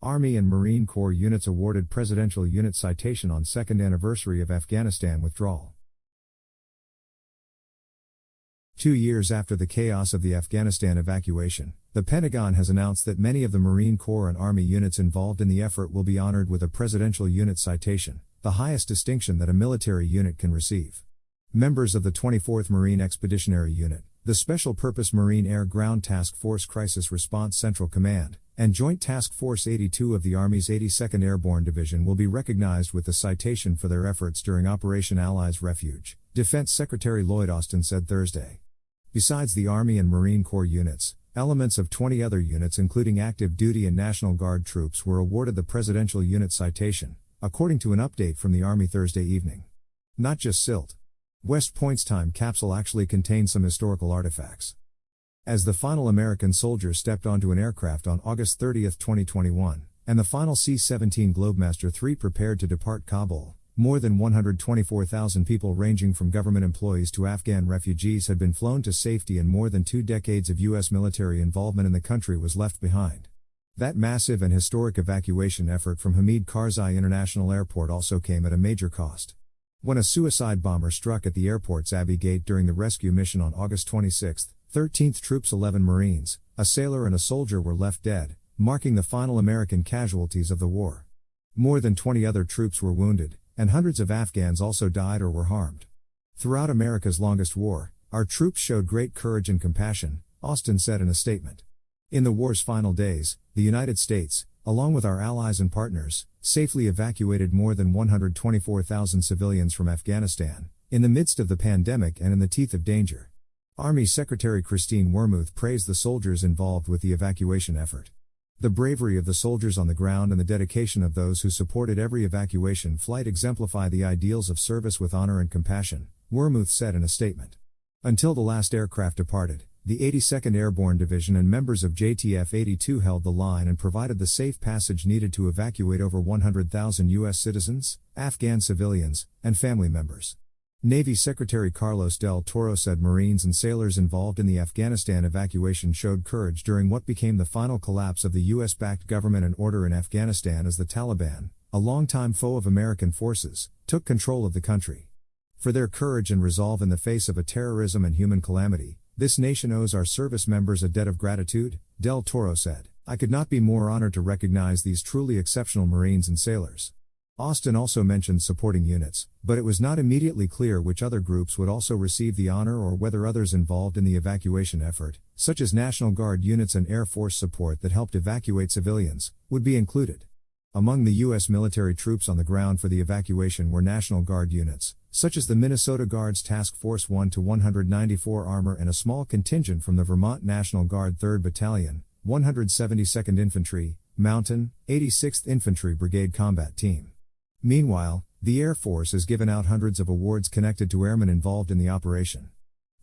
Army and Marine Corps units awarded Presidential Unit Citation on 2nd anniversary of Afghanistan withdrawal. 2 years after the chaos of the Afghanistan evacuation, the Pentagon has announced that many of the Marine Corps and Army units involved in the effort will be honored with a Presidential Unit Citation, the highest distinction that a military unit can receive. Members of the 24th Marine Expeditionary Unit, the Special Purpose Marine Air Ground Task Force Crisis Response Central Command, and Joint Task Force 82 of the Army's 82nd Airborne Division will be recognized with the citation for their efforts during Operation Allies Refuge, Defense Secretary Lloyd Austin said Thursday. Besides the Army and Marine Corps units, elements of 20 other units including active duty and National Guard troops were awarded the Presidential Unit Citation, according to an update from the Army Thursday evening. Not just silt. West Point's time capsule actually contained some historical artifacts. As the final American soldiers stepped onto an aircraft on August 30, 2021, and the final C-17 Globemaster III prepared to depart Kabul, more than 124,000 people ranging from government employees to Afghan refugees had been flown to safety, and more than 2 decades of U.S. military involvement in the country was left behind. That massive and historic evacuation effort from Hamid Karzai International Airport also came at a major cost. When a suicide bomber struck at the airport's Abbey Gate during the rescue mission on August 26, 13th Troops 11 Marines, a sailor and a soldier were left dead, marking the final American casualties of the war. More than 20 other troops were wounded, and hundreds of Afghans also died or were harmed. Throughout America's longest war, our troops showed great courage and compassion, Austin said in a statement. In the war's final days, the United States, along with our allies and partners, safely evacuated more than 124,000 civilians from Afghanistan, in the midst of the pandemic and in the teeth of danger. Army Secretary Christine Wormuth praised the soldiers involved with the evacuation effort. The bravery of the soldiers on the ground and the dedication of those who supported every evacuation flight exemplify the ideals of service with honor and compassion, Wormuth said in a statement. Until the last aircraft departed, the 82nd Airborne Division and members of JTF 82 held the line and provided the safe passage needed to evacuate over 100,000 U.S. citizens, Afghan civilians, and family members. Navy Secretary Carlos Del Toro said Marines and sailors involved in the Afghanistan evacuation showed courage during what became the final collapse of the U.S.-backed government and order in Afghanistan as the Taliban, a longtime foe of American forces, took control of the country. For their courage and resolve in the face of a terrorism and human calamity, this nation owes our service members a debt of gratitude, Del Toro said. I could not be more honored to recognize these truly exceptional Marines and sailors. Austin also mentioned supporting units, but it was not immediately clear which other groups would also receive the honor or whether others involved in the evacuation effort, such as National Guard units and Air Force support that helped evacuate civilians, would be included. Among the U.S. military troops on the ground for the evacuation were National Guard units, such as the Minnesota Guard's Task Force 1 to 194 Armor and a small contingent from the Vermont National Guard 3rd Battalion, 172nd Infantry, Mountain, 86th Infantry Brigade Combat Team. Meanwhile, the Air Force has given out hundreds of awards connected to airmen involved in the operation.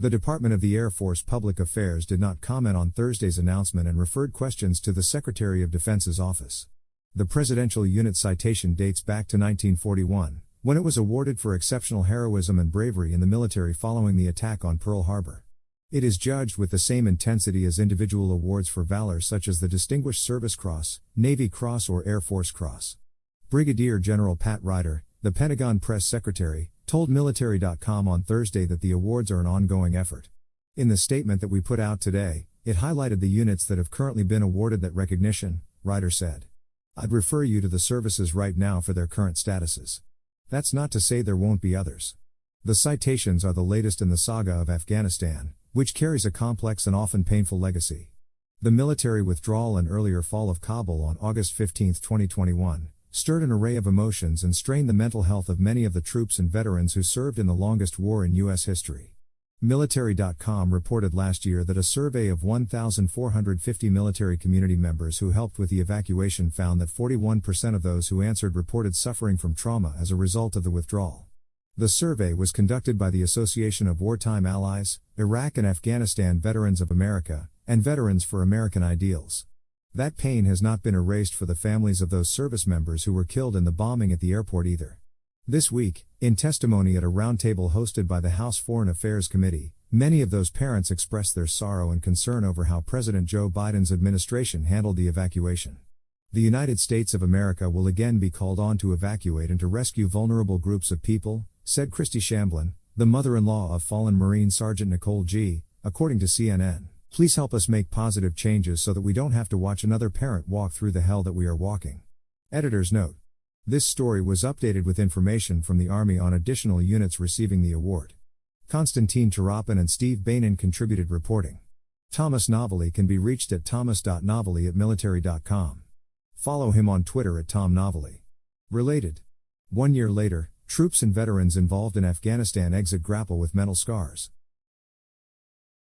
The Department of the Air Force Public Affairs did not comment on Thursday's announcement and referred questions to the Secretary of Defense's office. The Presidential Unit Citation dates back to 1941, when it was awarded for exceptional heroism and bravery in the military following the attack on Pearl Harbor. It is judged with the same intensity as individual awards for valor such as the Distinguished Service Cross, Navy Cross or Air Force Cross. Brigadier General Pat Ryder, the Pentagon press secretary, told Military.com on Thursday that the awards are an ongoing effort. In the statement that we put out today, it highlighted the units that have currently been awarded that recognition, Ryder said. I'd refer you to the services right now for their current statuses. That's not to say there won't be others. The citations are the latest in the saga of Afghanistan, which carries a complex and often painful legacy. The military withdrawal and earlier fall of Kabul on August 15, 2021, stirred an array of emotions and strained the mental health of many of the troops and veterans who served in the longest war in U.S. history. Military.com reported last year that a survey of 1,450 military community members who helped with the evacuation found that 41% of those who answered reported suffering from trauma as a result of the withdrawal. The survey was conducted by the Association of Wartime Allies, Iraq and Afghanistan Veterans of America, and Veterans for American Ideals. That pain has not been erased for the families of those service members who were killed in the bombing at the airport either. This week, in testimony at a roundtable hosted by the House Foreign Affairs Committee, many of those parents expressed their sorrow and concern over how President Joe Biden's administration handled the evacuation. The United States of America will again be called on to evacuate and to rescue vulnerable groups of people, said Christy Shamblin, the mother-in-law of fallen Marine Sergeant Nicole G., according to CNN. Please help us make positive changes so that we don't have to watch another parent walk through the hell that we are walking. Editor's note. This story was updated with information from the Army on additional units receiving the award. Konstantin Tarapin and Steve Bainan contributed reporting. Thomas Novelly can be reached at thomas.novelly@military.com. Follow him on Twitter at Tom Novelly. Related. 1 year later, troops and veterans involved in Afghanistan exit grapple with mental scars.